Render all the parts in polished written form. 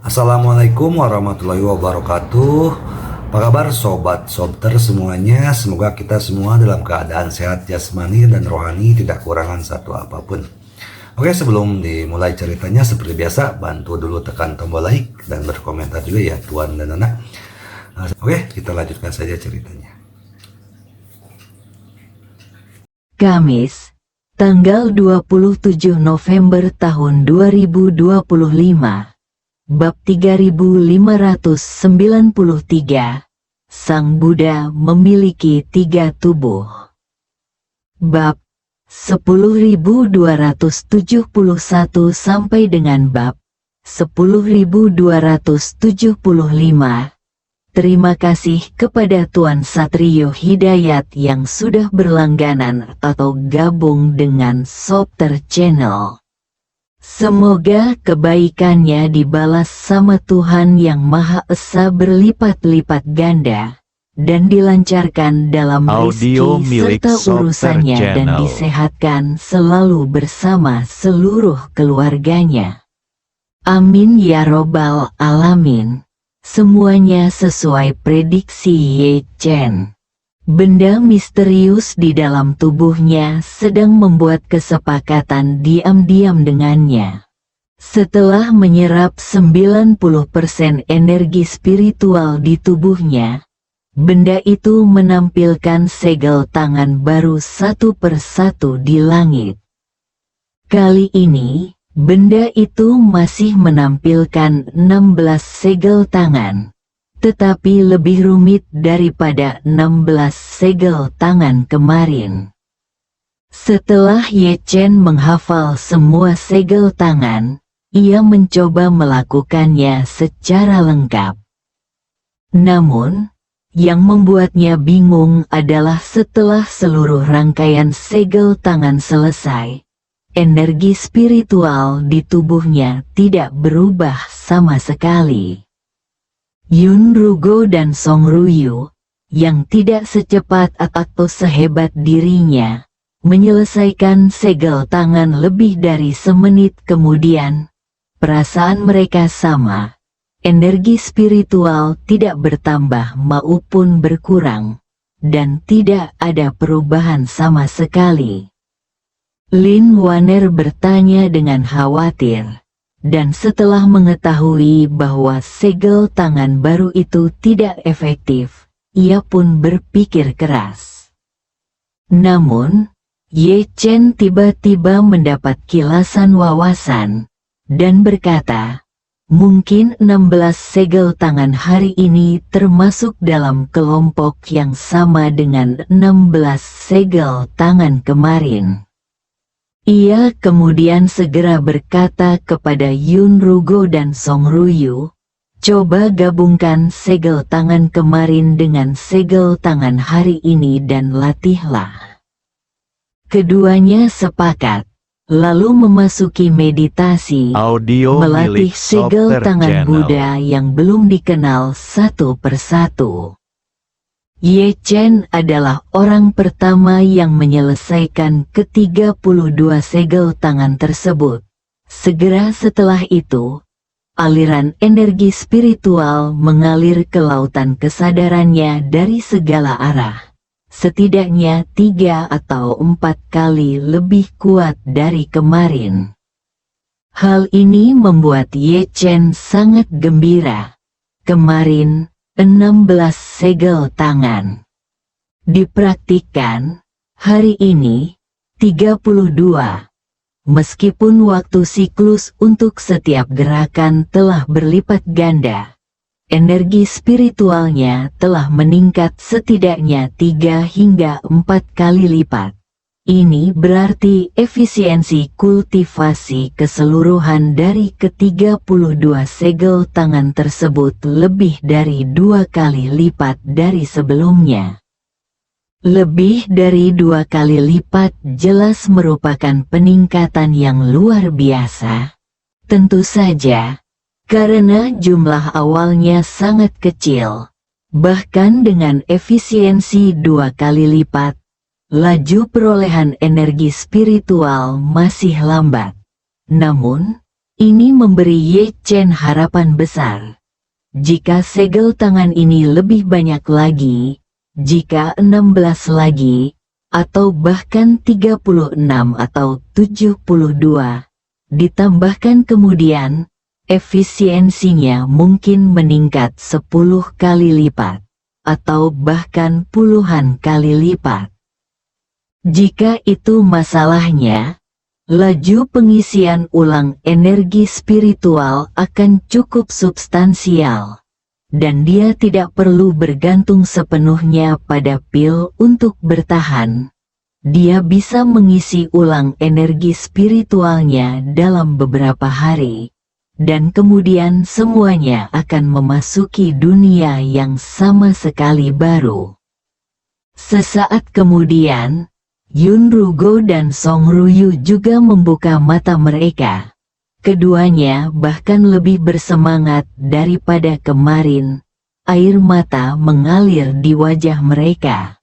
Assalamualaikum warahmatullahi wabarakatuh. Apa kabar sobat sobter semuanya? Semoga kita semua dalam keadaan sehat jasmani dan rohani, tidak kurangan satu apapun. Oke, sebelum dimulai ceritanya seperti biasa, bantu dulu tekan tombol like dan berkomentar juga ya Tuan dan Anak. Oke, kita lanjutkan saja ceritanya. Kamis, tanggal 27 November tahun 2025. Bab 3593, Sang Buddha memiliki 3 tubuh. Bab 10.271 sampai dengan bab 10.275. Terima kasih kepada Tuan Satrio Hidayat yang sudah berlangganan atau gabung dengan Sobter Channel. Semoga kebaikannya dibalas sama Tuhan Yang Maha Esa berlipat-lipat ganda, dan dilancarkan dalam Audio rezeki milik serta Sobter urusannya dan Channel. disehatkan selalu bersama seluruh keluarganya. Amin ya robbal alamin. Semuanya sesuai prediksi Ye Chen. Benda misterius di dalam tubuhnya sedang membuat kesepakatan diam-diam dengannya. Setelah menyerap 90% energi spiritual di tubuhnya, benda itu menampilkan segel tangan baru satu persatu di langit. Kali ini, benda itu masih menampilkan 16 segel tangan, tetapi lebih rumit daripada 16 segel tangan kemarin. Setelah Ye Chen menghafal semua segel tangan, ia mencoba melakukannya secara lengkap. Namun, yang membuatnya bingung adalah setelah seluruh rangkaian segel tangan selesai, energi spiritual di tubuhnya tidak berubah sama sekali. Yun Rugo dan Song Ruyu, yang tidak secepat atau sehebat dirinya, menyelesaikan segel tangan lebih dari semenit kemudian. Perasaan mereka sama, energi spiritual tidak bertambah maupun berkurang, dan tidak ada perubahan sama sekali. Lin Waner bertanya dengan khawatir. Dan setelah mengetahui bahwa segel tangan baru itu tidak efektif, ia pun berpikir keras. Namun, Ye Chen tiba-tiba mendapat kilasan wawasan, dan berkata, mungkin 16 segel tangan hari ini termasuk dalam kelompok yang sama dengan 16 segel tangan kemarin. Ia kemudian segera berkata kepada Yun Rugo dan Song Ruyu, coba gabungkan segel tangan kemarin dengan segel tangan hari ini dan latihlah. Keduanya sepakat, lalu memasuki meditasi, Audio melatih milik segel Sobter tangan Channel. Buddha yang belum dikenal satu persatu. Ye Chen adalah orang pertama yang menyelesaikan ke-32 segel tangan tersebut. Segera setelah itu, aliran energi spiritual mengalir ke lautan kesadarannya dari segala arah. Setidaknya 3 atau 4 kali lebih kuat dari kemarin. Hal ini membuat Ye Chen sangat gembira. Kemarin, 16 segel tangan dipraktikkan, hari ini 32. Meskipun waktu siklus untuk setiap gerakan telah berlipat ganda, energi spiritualnya telah meningkat setidaknya 3 hingga 4 kali lipat. Ini berarti efisiensi kultivasi keseluruhan dari ke-32 segel tangan tersebut lebih dari 2 kali lipat dari sebelumnya. Lebih dari 2 kali lipat jelas merupakan peningkatan yang luar biasa. Tentu saja, karena jumlah awalnya sangat kecil, bahkan dengan efisiensi 2 kali lipat, laju perolehan energi spiritual masih lambat. Namun, Ini memberi Ye Chen harapan besar. Jika segel tangan ini lebih banyak lagi, jika 16 lagi, atau bahkan 36 atau 72, ditambahkan kemudian, efisiensinya mungkin meningkat 10 kali lipat, atau bahkan puluhan kali lipat. Jika itu masalahnya, laju pengisian ulang energi spiritual akan cukup substansial, dan dia tidak perlu bergantung sepenuhnya pada pil untuk bertahan. Dia bisa mengisi ulang energi spiritualnya dalam beberapa hari, dan kemudian semuanya akan memasuki dunia yang sama sekali baru. Sesaat kemudian, Yun Rugo dan Song Ruyu juga membuka mata mereka. Keduanya bahkan lebih bersemangat daripada kemarin. Air mata mengalir di wajah mereka.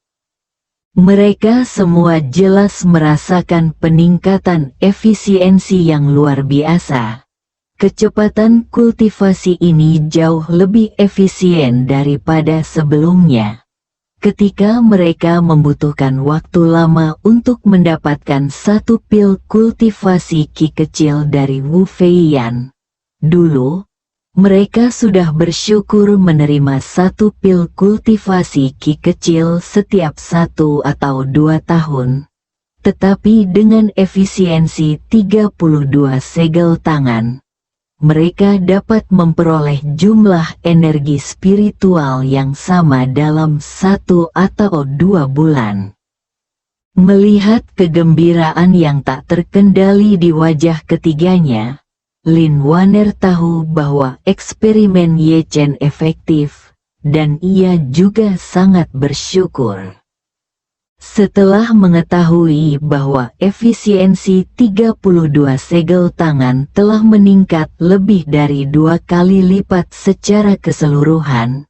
Mereka semua jelas merasakan peningkatan efisiensi yang luar biasa. Kecepatan kultivasi ini jauh lebih efisien daripada sebelumnya. Ketika mereka membutuhkan waktu lama untuk mendapatkan satu pil kultivasi Qi kecil dari Wu Feiyan, dulu, mereka sudah bersyukur menerima satu pil kultivasi Qi kecil setiap 1 atau 2 tahun. Tetapi dengan efisiensi 32 segel tangan, mereka dapat memperoleh jumlah energi spiritual yang sama dalam 1 atau 2 bulan. Melihat kegembiraan yang tak terkendali di wajah ketiganya, Lin Waner tahu bahwa eksperimen Ye Chen efektif, dan ia juga sangat bersyukur. Setelah mengetahui bahwa efisiensi 32 segel tangan telah meningkat lebih dari 2 kali lipat secara keseluruhan,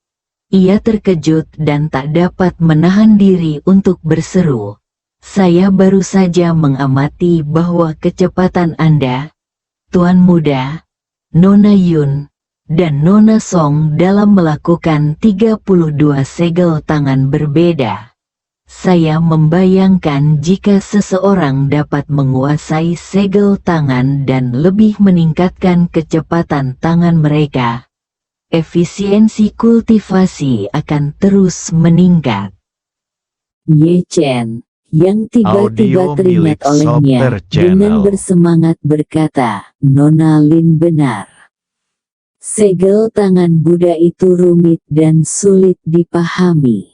ia terkejut dan tak dapat menahan diri untuk berseru, "Saya baru saja mengamati bahwa kecepatan Anda, Tuan Muda, Nona Yun, dan Nona Song dalam melakukan 32 segel tangan berbeda. Saya membayangkan jika seseorang dapat menguasai segel tangan dan lebih meningkatkan kecepatan tangan mereka, efisiensi kultivasi akan terus meningkat." Ye Chen, yang tiba-tiba Audio teringat milik olehnya, Soper dengan Channel. bersemangat berkata, "Nona Lin benar. Segel tangan Buddha itu rumit dan sulit dipahami.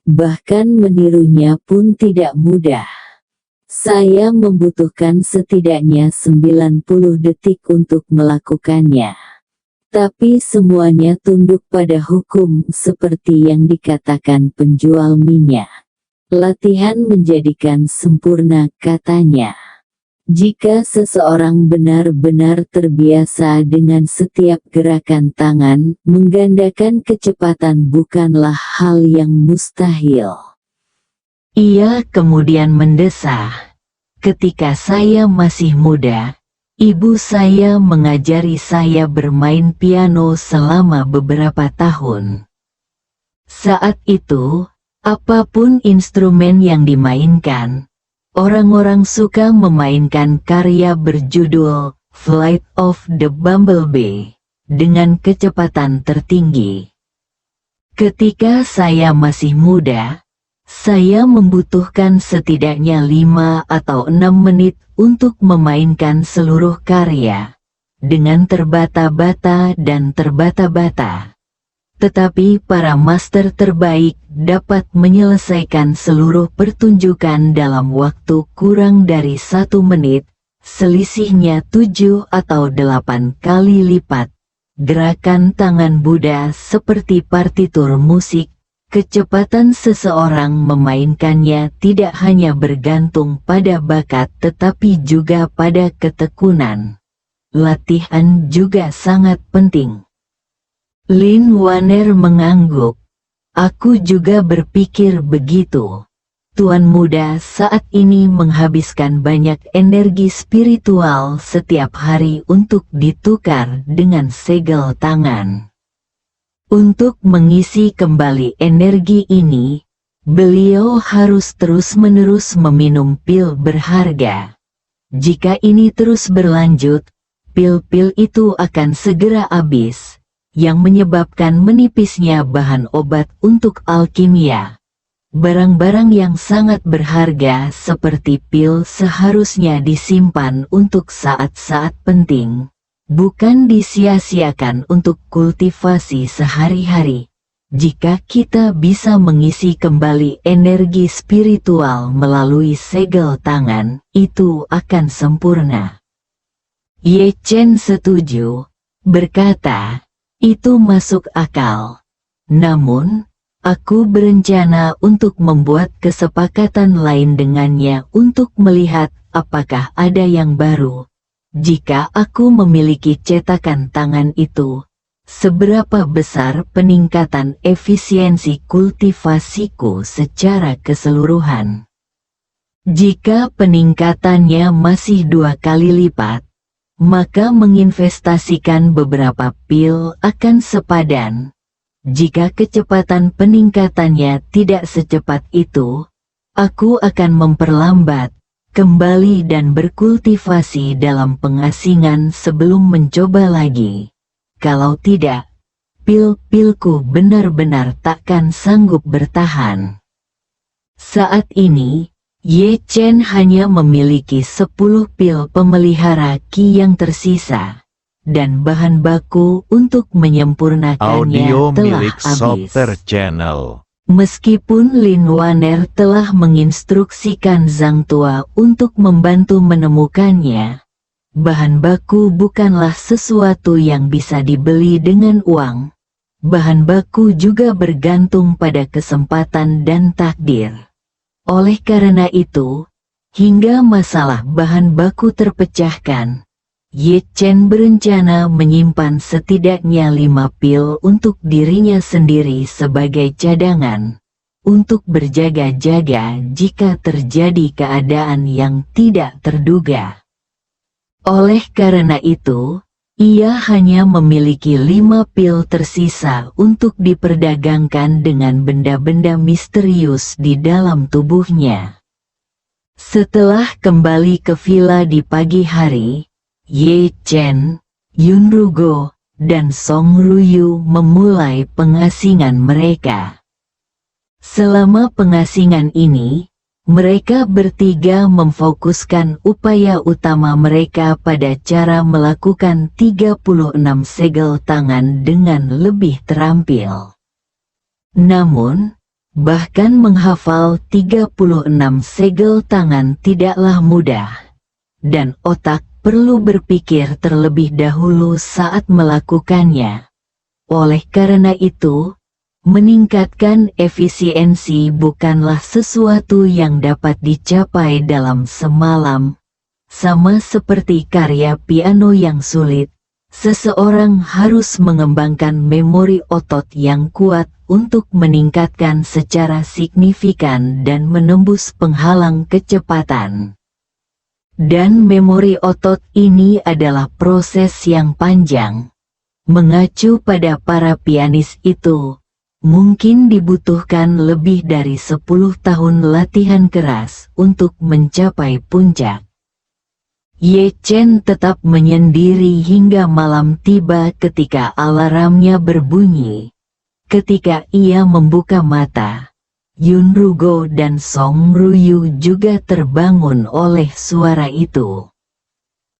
Bahkan menirunya pun tidak mudah. Saya membutuhkan setidaknya 90 detik untuk melakukannya. Tapi semuanya tunduk pada hukum seperti yang dikatakan penjual minyak. Latihan menjadikan sempurna," katanya. Jika seseorang benar-benar terbiasa dengan setiap gerakan tangan, menggandakan kecepatan bukanlah hal yang mustahil. Ia kemudian mendesah, "Ketika saya masih muda, ibu saya mengajari saya bermain piano selama beberapa tahun. Saat itu, apapun instrumen yang dimainkan, orang-orang suka memainkan karya berjudul Flight of the Bumblebee dengan kecepatan tertinggi. Ketika saya masih muda, saya membutuhkan setidaknya 5 atau 6 menit untuk memainkan seluruh karya, dengan terbata-bata dan terbata-bata. Tetapi para master terbaik dapat menyelesaikan seluruh pertunjukan dalam waktu kurang dari 1 menit, selisihnya 7 atau 8 kali lipat. Gerakan tangan Buddha seperti partitur musik, kecepatan seseorang memainkannya tidak hanya bergantung pada bakat tetapi juga pada ketekunan. Latihan juga sangat penting." Lin Waner mengangguk. "Aku juga berpikir begitu. tuan muda saat ini menghabiskan banyak energi spiritual setiap hari untuk ditukar dengan segel tangan. Untuk mengisi kembali energi ini, beliau harus terus-menerus meminum pil berharga. Jika ini terus berlanjut, pil-pil itu akan segera habis, yang menyebabkan menipisnya bahan obat untuk alkimia. Barang-barang yang sangat berharga seperti pil seharusnya disimpan untuk saat-saat penting, bukan disia-siakan untuk kultivasi sehari-hari. Jika kita bisa mengisi kembali energi spiritual melalui segel tangan, itu akan sempurna. Ye Chen setuju, berkata, itu masuk akal. Namun, aku berencana untuk membuat kesepakatan lain dengannya untuk melihat apakah ada yang baru. Jika aku memiliki cetakan tangan itu, seberapa besar peningkatan efisiensi kultivasiku secara keseluruhan? Jika peningkatannya masih 2 kali lipat, maka menginvestasikan beberapa pil akan sepadan. Jika kecepatan peningkatannya tidak secepat itu, aku akan memperlambat, kembali dan berkultivasi dalam pengasingan sebelum mencoba lagi. Kalau tidak, pil-pilku benar-benar takkan sanggup bertahan. Saat ini, Ye Chen hanya memiliki 10 pil pemelihara Qi yang tersisa, dan bahan baku untuk menyempurnakannya Audio telah milik habis. Softer Channel. Meskipun Lin Waner telah menginstruksikan Zhang Tua untuk membantu menemukannya, bahan baku bukanlah sesuatu yang bisa dibeli dengan uang. Bahan baku juga bergantung pada kesempatan dan takdir. Oleh karena itu, hingga masalah bahan baku terpecahkan, Ye Chen berencana menyimpan setidaknya 5 pil untuk dirinya sendiri sebagai cadangan, untuk berjaga-jaga jika terjadi keadaan yang tidak terduga. Oleh karena itu, ia hanya memiliki 5 pil tersisa untuk diperdagangkan dengan benda-benda misterius di dalam tubuhnya. Setelah kembali ke villa di pagi hari, Ye Chen, Yun Rugo, dan Song Ruyu memulai pengasingan mereka. Selama pengasingan ini, mereka bertiga memfokuskan upaya utama mereka pada cara melakukan 36 segel tangan dengan lebih terampil. Namun, bahkan menghafal 36 segel tangan tidaklah mudah, dan otak perlu berpikir terlebih dahulu saat melakukannya. Oleh karena itu, meningkatkan efisiensi bukanlah sesuatu yang dapat dicapai dalam semalam. Sama seperti karya piano yang sulit, seseorang harus mengembangkan memori otot yang kuat untuk meningkatkan secara signifikan dan menembus penghalang kecepatan. Dan memori otot ini adalah proses yang panjang. Mengacu pada para pianis itu, mungkin dibutuhkan lebih dari 10 tahun latihan keras untuk mencapai puncak. Ye Chen tetap menyendiri hingga malam tiba ketika alarmnya berbunyi. Ketika ia membuka mata, Yun Rugo dan Song Ruyu juga terbangun oleh suara itu.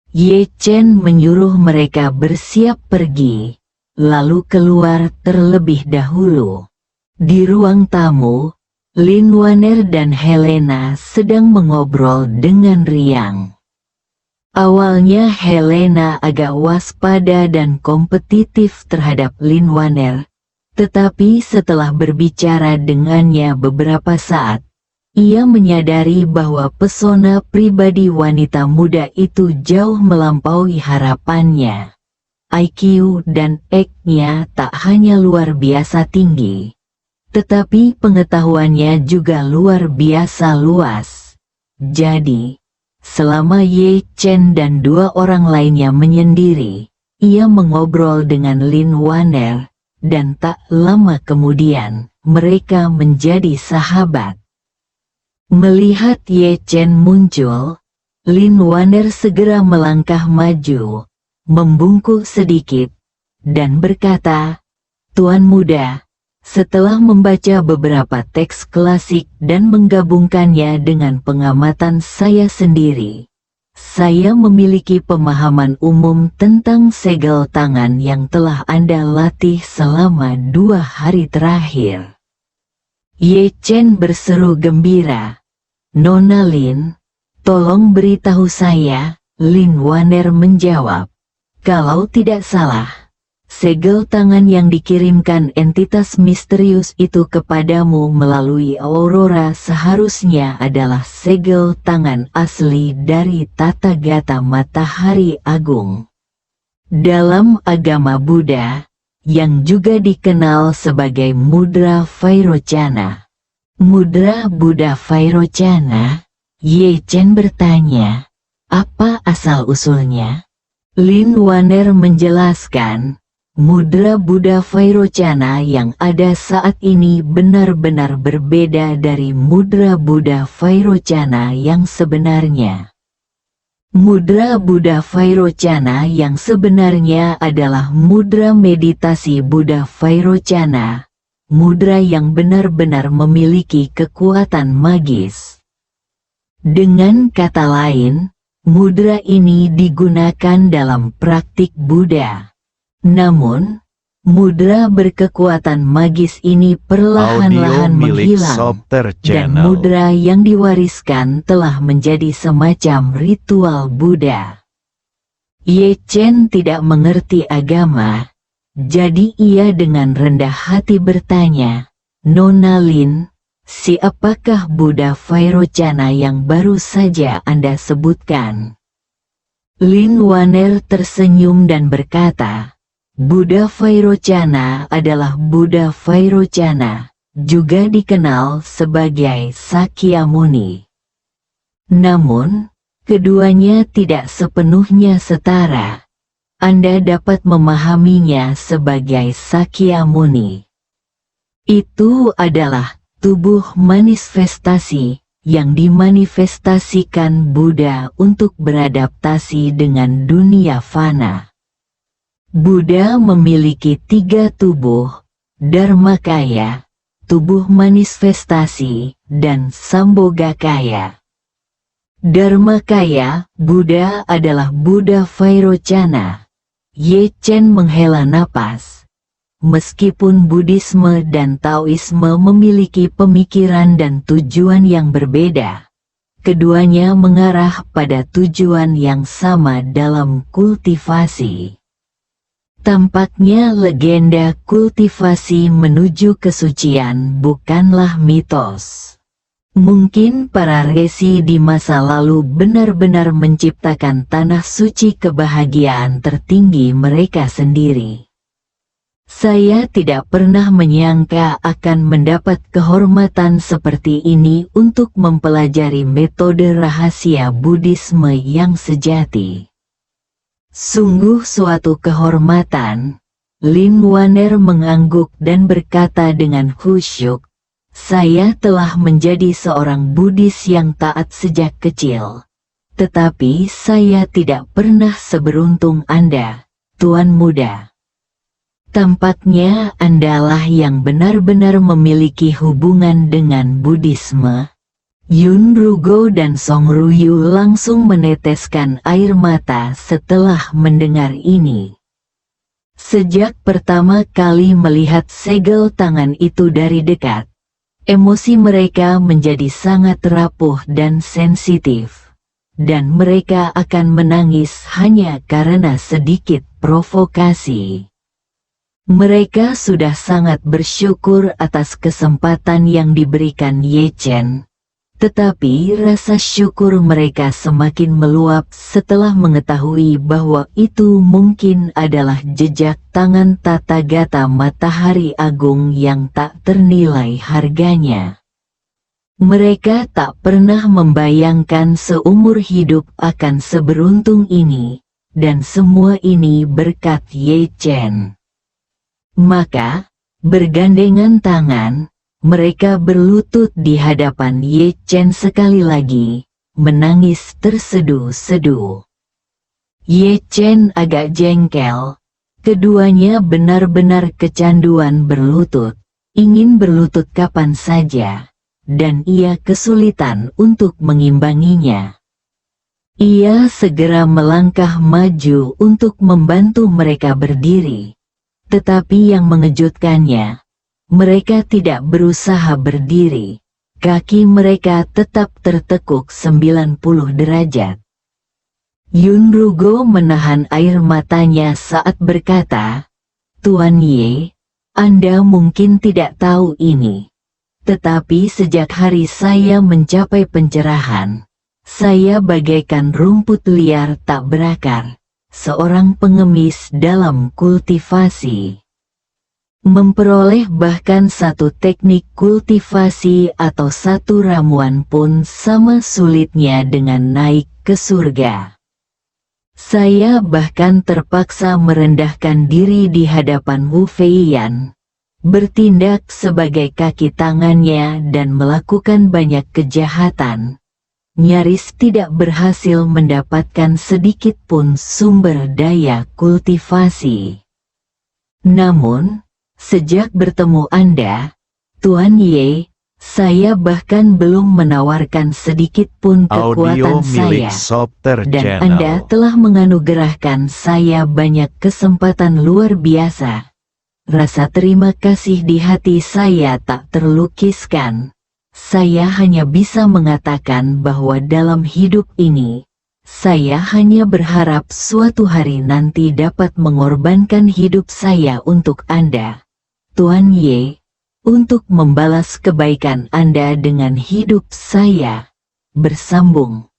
Ye Chen menyuruh mereka bersiap pergi, lalu keluar terlebih dahulu. Di ruang tamu, Lin Waner dan Helena sedang mengobrol dengan riang. Awalnya Helena agak waspada dan kompetitif terhadap Lin Waner, tetapi setelah berbicara dengannya beberapa saat, ia menyadari bahwa pesona pribadi wanita muda itu jauh melampaui harapannya. IQ dan EQ-nya tak hanya luar biasa tinggi, tetapi pengetahuannya juga luar biasa luas. Jadi, selama Ye Chen dan dua orang lainnya menyendiri, ia mengobrol dengan Lin Waner, dan tak lama kemudian, mereka menjadi sahabat. Melihat Ye Chen muncul, Lin Waner segera melangkah maju, membungkuk sedikit, dan berkata, "Tuan muda, setelah membaca beberapa teks klasik dan menggabungkannya dengan pengamatan saya sendiri, saya memiliki pemahaman umum tentang segel tangan yang telah Anda latih selama 2 hari terakhir." Ye Chen berseru gembira, "Nona Lin, tolong beritahu saya." Lin Waner menjawab, "Kalau tidak salah, segel tangan yang dikirimkan entitas misterius itu kepadamu melalui Aurora seharusnya adalah segel tangan asli dari Tata Gata Matahari Agung. Dalam agama Buddha, yang juga dikenal sebagai Mudra Vairocana." "Mudra Buddha Vairocana?" Ye Chen bertanya, "Apa asal-usulnya?" Lin Waner menjelaskan, "Mudra Buddha Vairocana yang ada saat ini benar-benar berbeda dari Mudra Buddha Vairocana yang sebenarnya. Mudra Buddha Vairocana yang sebenarnya adalah mudra meditasi Buddha Vairocana, mudra yang benar-benar memiliki kekuatan magis. Dengan kata lain, mudra ini digunakan dalam praktik Buddha. Namun, mudra berkekuatan magis ini perlahan-lahan menghilang, dan mudra yang diwariskan telah menjadi semacam ritual Buddha." Ye Chen tidak mengerti agama, jadi ia dengan rendah hati bertanya, "Nona Lin, siapakah Buddha Vairocana yang baru saja Anda sebutkan?" Lin Waner tersenyum dan berkata, "Buddha Vairocana adalah Buddha Vairocana, juga dikenal sebagai Sakyamuni. Namun, keduanya tidak sepenuhnya setara. Anda dapat memahaminya sebagai Sakyamuni. Itu adalah tubuh manifestasi yang dimanifestasikan Buddha untuk beradaptasi dengan dunia fana. Buddha memiliki 3 tubuh, Dharmakaya, tubuh manifestasi, dan Sambhogakaya. Dharmakaya, Buddha adalah Buddha Vairocana." Ye Chen menghela napas. Meskipun Buddhisme dan Taoisme memiliki pemikiran dan tujuan yang berbeda, keduanya mengarah pada tujuan yang sama dalam kultivasi. Tampaknya legenda kultivasi menuju kesucian bukanlah mitos. Mungkin para resi di masa lalu benar-benar menciptakan tanah suci kebahagiaan tertinggi mereka sendiri. Saya tidak pernah menyangka akan mendapat kehormatan seperti ini untuk mempelajari metode rahasia Buddhisme yang sejati. Sungguh suatu kehormatan. Lin Waner mengangguk dan berkata dengan khusyuk, "Saya telah menjadi seorang Buddhis yang taat sejak kecil. Tetapi saya tidak pernah seberuntung Anda, Tuan Muda. Tampaknya Andalah yang benar-benar memiliki hubungan dengan Buddhisme." Yun Rugo dan Song Ruyu langsung meneteskan air mata setelah mendengar ini. Sejak pertama kali melihat segel tangan itu dari dekat, emosi mereka menjadi sangat rapuh dan sensitif, dan mereka akan menangis hanya karena sedikit provokasi. Mereka sudah sangat bersyukur atas kesempatan yang diberikan Ye Chen, Tetapi rasa syukur mereka semakin meluap setelah mengetahui bahwa itu mungkin adalah jejak tangan tata gata matahari agung yang tak ternilai harganya. Mereka tak pernah membayangkan seumur hidup akan seberuntung ini, dan semua ini berkat Ye Chen. Maka, bergandengan tangan, mereka berlutut di hadapan Ye Chen sekali lagi, menangis terseduh-seduh. Ye Chen agak jengkel. Keduanya benar-benar kecanduan berlutut, ingin berlutut kapan saja, dan ia kesulitan untuk mengimbanginya. Ia segera melangkah maju untuk membantu mereka berdiri. Tetapi yang mengejutkannya, mereka tidak berusaha berdiri. Kaki mereka tetap tertekuk 90 derajat. Yun Rugo menahan air matanya saat berkata, "Tuan Ye, Anda mungkin tidak tahu ini. Tetapi sejak hari saya mencapai pencerahan, saya bagaikan rumput liar tak berakar, seorang pengemis dalam kultivasi. Memperoleh bahkan satu teknik kultivasi atau satu ramuan pun sama sulitnya dengan naik ke surga. Saya bahkan terpaksa merendahkan diri di hadapan Wu Feiyan, bertindak sebagai kaki tangannya dan melakukan banyak kejahatan. Nyaris tidak berhasil mendapatkan sedikit pun sumber daya kultivasi. Namun, sejak bertemu Anda, Tuan Ye, saya bahkan belum menawarkan sedikit pun kekuatan saya, dan Anda telah menganugerahkan saya banyak kesempatan luar biasa. Rasa terima kasih di hati saya tak terlukiskan. Saya hanya bisa mengatakan bahwa dalam hidup ini, saya hanya berharap suatu hari nanti dapat mengorbankan hidup saya untuk Anda, Tuan Ye, untuk membalas kebaikan Anda dengan hidup saya." Bersambung.